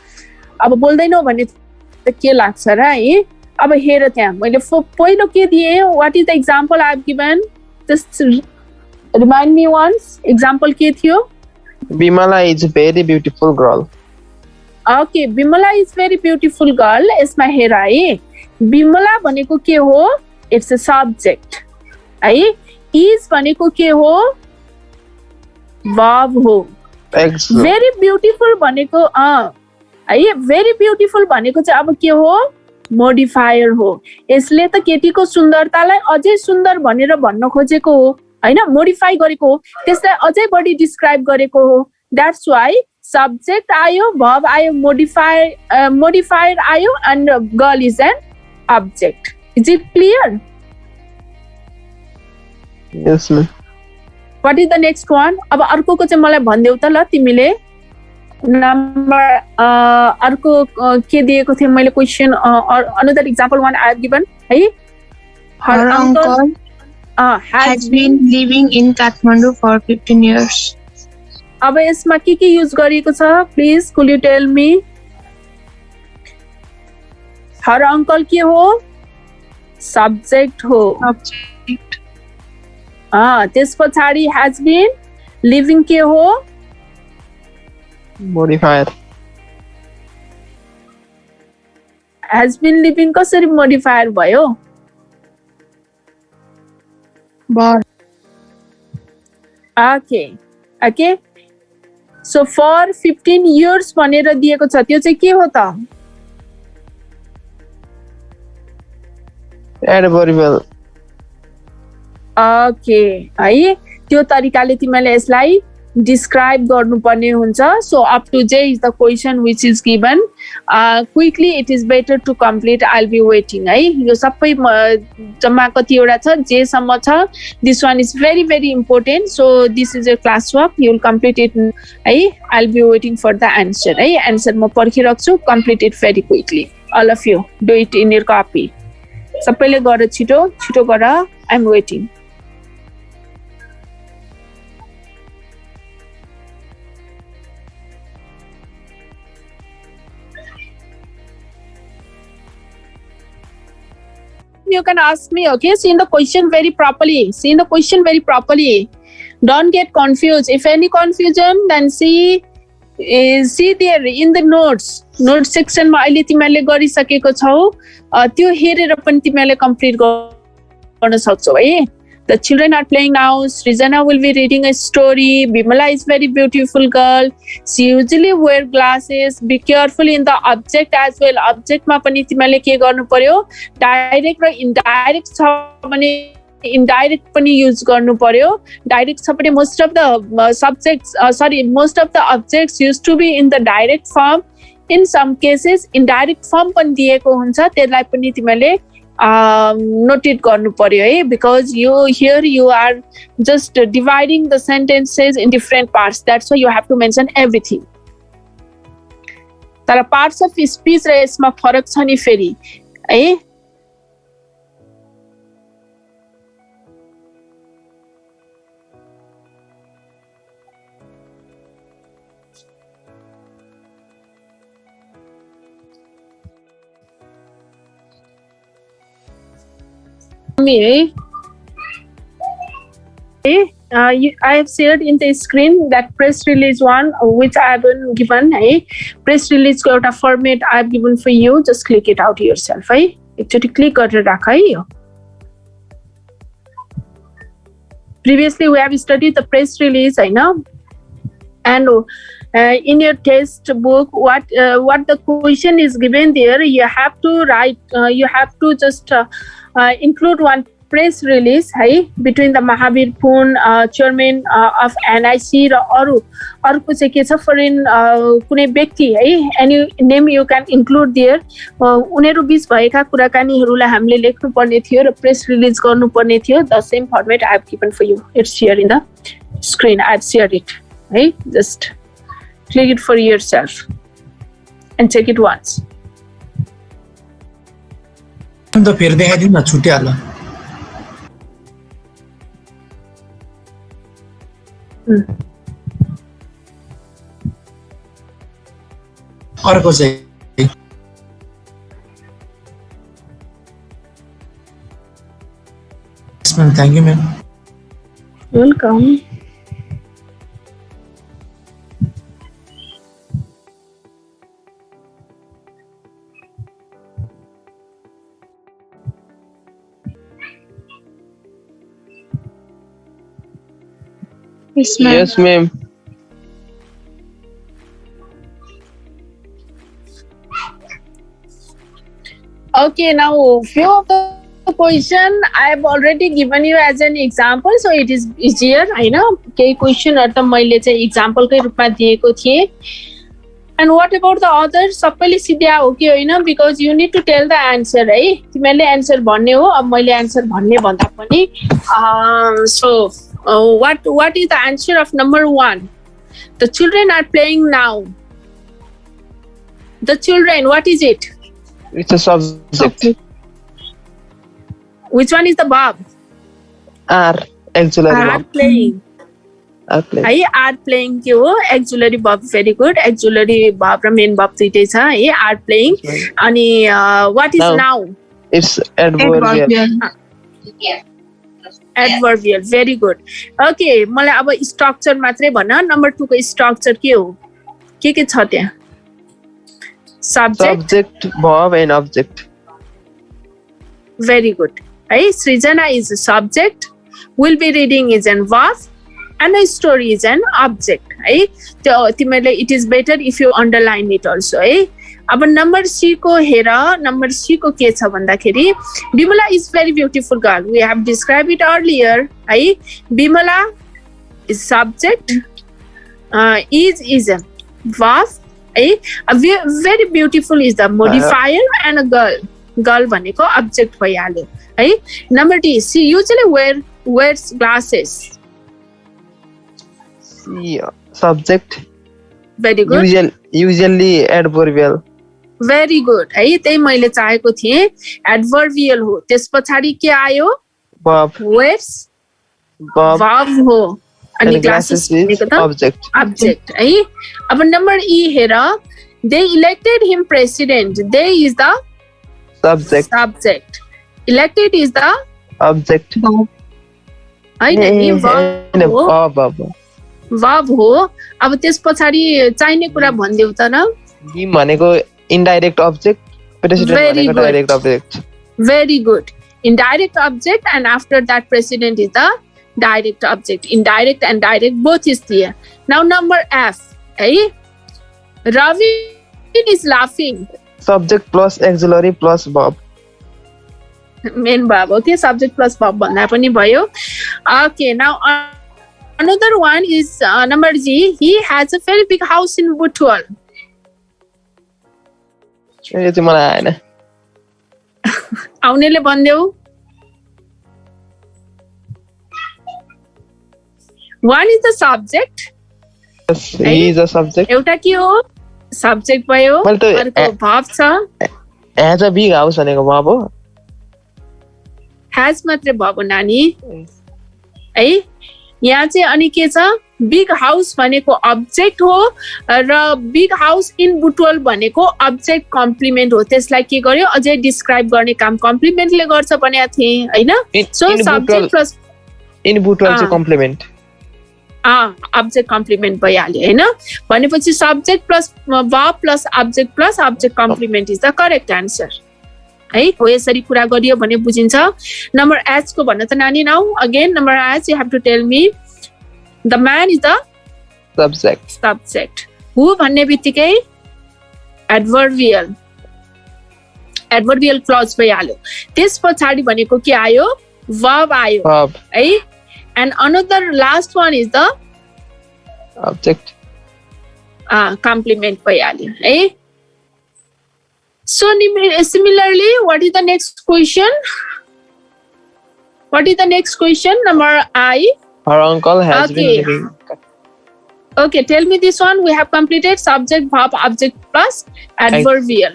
अब बोल्दैनौ भने त के लाग्छ र है. अब हेर त्यहाँ मैले पहिलो के दिए, what is the example I have given? Just remind me once. Example के थियो? Bimala is a very beautiful girl. Okay, Bimala is very beautiful girl. यसमा हेर है, बिमला भनेको के हो? इट्स अ सब्जेक्ट है. इज भनेको के हो? वर्ब हो. भेरी ब्युटिफुल भनेको है, भेरी ब्युटिफुल भनेको चाहिँ अब के हो? मोडिफायर हो. यसले त केटीको सुन्दरतालाई अझै सुन्दर भनेर भन्न खोजेको हो हैन, मोडिफाई गरेको हो, त्यसलाई अझै बढी डिस्क्राइब गरेको हो. द्याट्स वाइ सब्जेक्ट आयो, verb आयो, modifier आयो, and girl is an object. Is it clear? Yes, ma'am. What is the next one? अब अर्कोको चाहिँ मलाई भन्देऊ त ल तिमीले. नम्बर अर्को के दिएको थिएँ मैले question another example one I have given है Her uncle has been living in Kathmandu for 15 years. अब यसमा के युज गरिएको छ please could you tell me her uncle के हो सब्जेक्ट हो Subject. त्यस पछाडि हैज बीन लिभिङ के हो modifier. हैज बीन लिभिङ कसरी मोडिफायर भयो But okay so for 15 years भनेर दिएको छ त्यो चाहिँ के हो त Adverbial. ओके है त्यो तरिकाले तिमीले यसलाई डिस्क्राइब गर्नुपर्ने हुन्छ so up to J is the question which is given quickly it is better to complete I be waiting है यो सबै जम्मा कतिवटा छ जेसम्म छ this one is very very important so this is a class work you will complete it है I be waiting for the answer है एन्सर म पर्खिराख्छु complete it very quickly all of you do it in your copy सबैले गर छिटो छिटो गर I am waiting you can ask me, okay? See the question very properly. Don't get confused. If any confusion, then see there in the notes section मा अहिले तिमीले गरिसकेको छौ त्यो हेरेर पनि तिमीले कम्प्लिट गर्न सक्छौ है The children are playing now. Srijana will be reading a story. Bimala is very beautiful girl. She usually wear glasses. Be careful in the object as well. Object मा पनि तिमीले के गर्नु पर्यो डाइरेक्ट र इनडाइरेक्ट छ भने इनडाइरेक्ट पनि युज गर्नु पर्यो डाइरेक्ट छ भने most of the objects used to be in the direct form. In some cases indirect form पनि दिएको हुन्छ त्यसलाई पनि तिमीले noted गर्नु पर्यो है because you are just dividing the sentences in different parts. That's why you have to mention everything. तर parts of speech र यसमा फरक छ नि फेरि है I have shared in the screen that press release one which I haven't given press release को एउटा format I have given for you. Just click it out yourself एकचोटि क्लिक गरेर राख है यो previously we have studied the press release and in your textbook what the question is given there you have to write you have to just include one press release between the Mahavir Poon chairman of NIC र अरुको चाहिँ के छ foreign कुनै व्यक्ति any name you can include there उनीहरु बीच भएका कुराकानीहरुलाई हामीले लेख्नु पर्ने थियो र press release गर्नु पर्ने थियो the same format I have given for you. It's here in the screen. I have shared it just click it for yourself and check it once. त फेरि देखाइदिनु न छुट्याला अर्को चाहिँ thank you ma'am welcome Yes, ma'am. Okay, now few of the question I have already given you as an example, so it is easier. केही क्वेशनहरु त मैले चाहिँ एक्जाम्पलकै रूपमा दिएको थिए. And what about the others? सबैले सिध्या हो कि होइन because you need to tell the answer तिमीले आन्सर भन्ने हो अब मैले आन्सर भन्ने भन्दा पनि so what is the answer of number 1? The children are playing now. The children, what is it? It's a subject. Which one is the verb? Are auxiliary Are verb. playing. Are playing. है are playing के हो auxiliary verb very good auxiliary verb र main verb दुईटै छ है are playing अनि what is Now. Now It's adverbial. Adverbial very good okay मलाई अब स्ट्रक्चर मात्रै भन नम्बर 2 को स्ट्रक्चर के हो के छ त्यहाँ subject Subject, verb, and object. Very good है Srijana is subject will be reading is an verb and a story is an object है त्यो तिमीले it is better if you underline it also है अब नम्बर सी को हेर number C को के छ भन्दाखेरि Bimala is very beautiful girl we have describe it earlier है Bimala is subject is a verb है very beautiful is the modifier and a girl भनेको अब्जेक्ट भइहाल्यो है number D C usually wears glasses Subject. Very good Usually adverbial. Very good है त्यही मैले चाहेको थिएँ एडभर्बियल हो त्यस पछाडि के आयो Verb. Wears Verb. वर्ब हो अनि And ग्लासेस glasses भनेको is त object. अब्जेक्ट है अब नम्बर ई हेर they elected him president they is the Subject. Subject elected is the Object. होइन नि And verb हो verb. verb हो अब त्यस पछाडि चाहिने कुरा भनिदेऊ त न Him भनेको indirect object. President Very भनेको good. direct object. very good indirect object and after that president is the direct object indirect and direct both is there now number f hey Ravi is laughing Subject plus auxiliary plus verb. main verb okay subject plus verb भन्दा पनि भयो okay now another one is number g he has a very big house in Butwal यो चाहिँ मलाई आएन. आउनेले भन्देऊ one is the subject Yes, he is a subject. एउटा के हो सब्जेक्ट भयो मैले त अर्को verb छ Has a big house भनेको verb हो. has मात्रै भयो नानी है यहाँ चाहिँ अनि के छ बिग हाउस भनेको अब्जेक्ट हो र बिग हाउस इन बुटवल भनेको अब्जेक्ट कम्प्लिमेन्ट हो त्यसलाई के गर्यो अझै डिस्क्राइब गर्ने काम कम्प्लिमेन्टले गर्छ भनेको थिएँ हैन so subject plus In Butwal चाहिँ complement. अब्जेक्ट कम्प्लिमेन्ट भइहाल्यो हैन भनेपछि subject plus verb plus object complement is the correct answer है हो यसरी कुरा गरियो भने बुझिन्छ नम्बर एच को भन्न त नानी now again number H you have to tell me the man is the subject who भन्ने बित्तिकै एडभर्बियल क्लज भइहाल्यो त्यस पछाडि भनेको के आयो verb आयो Verb. है and another last one is the Object. Complement भइहाल्यो है So similarly, what is the next question? Number I. Her uncle has been Okay. living. Okay, tell me this one. We have completed subject, verb, object plus adverbial.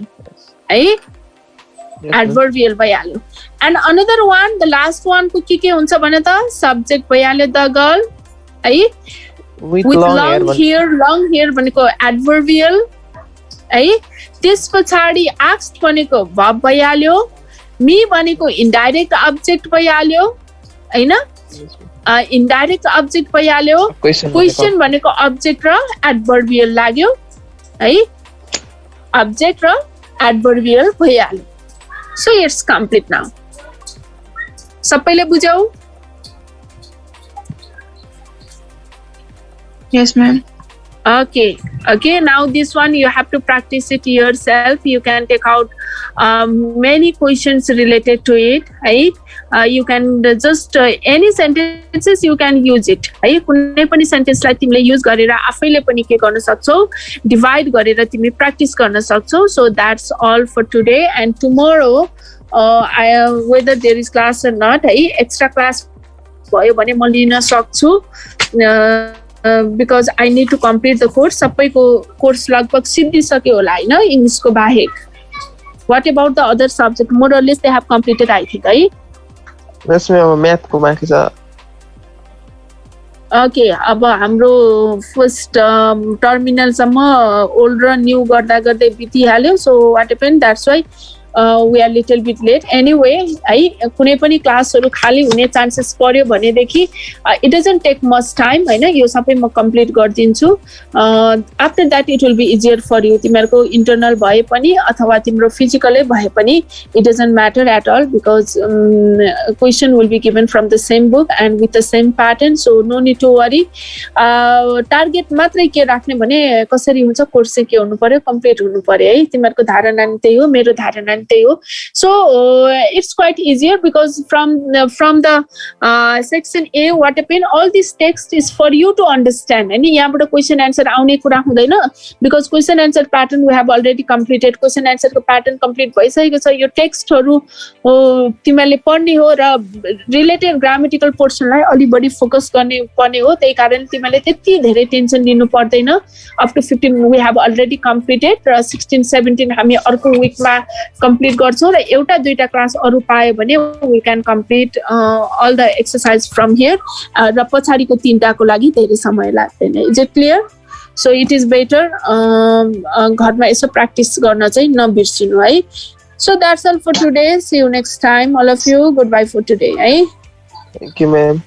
Right? Yes, ma'am. Adverbial भइहाल्यो. And another one, the last one को के हुन्छ भने त subject भइहाल्यो the girl. है With long hair भनेको adverbial. है त्यस पछाडि asked भनेको verb भइहाल्यो me भनेको इन्डाइरेक्ट अब्जेक्ट भइहाल्यो हैन इन्डाइरेक्ट अब्जेक्ट भइहाल्यो क्वेशन भनेको अब्जेक्ट र एडभर्बियल लाग्यो है अब्जेक्ट र एडभर्बियल भइहाल्यो सो इट्स कम्प्लिट नाउ सबैले बुझ्यौ Yes, ma'am. Okay, now this one you have to practice it yourself. You can take out many questions related to it. Right? You can just any sentences you can use it. है कुनै पनि सेन्टेन्सलाई तिमीले use गरेर आफैले पनि के गर्न सक्छौ डिवाइड गरेर तिमी प्र्याक्टिस गर्न सक्छौ so that's all for today and tomorrow whether there is class or not है एक्स्ट्रा क्लास भयो भने म लिन सक्छु because I need to complete the course सबैको कोर्स लगभग सिद्धिसक्यो होला होइन इङ्ग्लिसको बाहेक what about the other subject more or less they have completed I think है त्यसमा अब म्याथको बाँकी छ ओके अब हाम्रो फर्स्ट टर्मिनलसम्म ओल्ड र न्यू गर्दा गर्दै बितिहाल्यो so what even that's why we are little bit late anyway है कुनै पनि क्लासहरू खाली हुने चान्सेस पर्यो भनेदेखि it doesn't take much time होइन यो सबै म कम्प्लिट गरिदिन्छु after that it will be easier for you तिमीहरूको इन्टरनल भए पनि अथवा तिम्रो फिजिकलै भए पनि it doesn't matter at all because question will be given from the same book and with the same pattern so no need to worry target मात्रै के राख्ने भने कसरी हुन्छ कोर्स चाहिँ के हुनु पर्यो कम्प्लिट हुनु पर्यो है तिमीहरूको धारणा नि त्यही हो मेरो धारणा so it's quite easier because from the section A what happened all this text is for you to understand and yahaबाट question answer आउने कुरा हुँदैन because question answer pattern we have already completed question answer को pattern complete भइसकेको छ यो टेक्स्टहरु तिमीले पढ्ने हो र रिलेटेड ग्रामेटिकल पोर्सनलाई अलि बढी फोकस गर्ने पर्ने हो त्यही कारण तिमीले त्यति धेरै टेन्सन लिनु पर्दैन up to 15 we have already completed र 16 17 हामी अर्को वीकमा कम्प्लिट गर्छौं र एउटा दुईटा क्लास अरु पाए भने we can complete all the exercise from here र पछाडीको तीनटाको लागि धेरै समय लाग्दैन is it clear so it is better घरमा यसो प्र्याक्टिस गर्न चाहिँ नबिर्सिनु है so that's all for today see you next time all of you good bye for today है थ्यांक यू मैम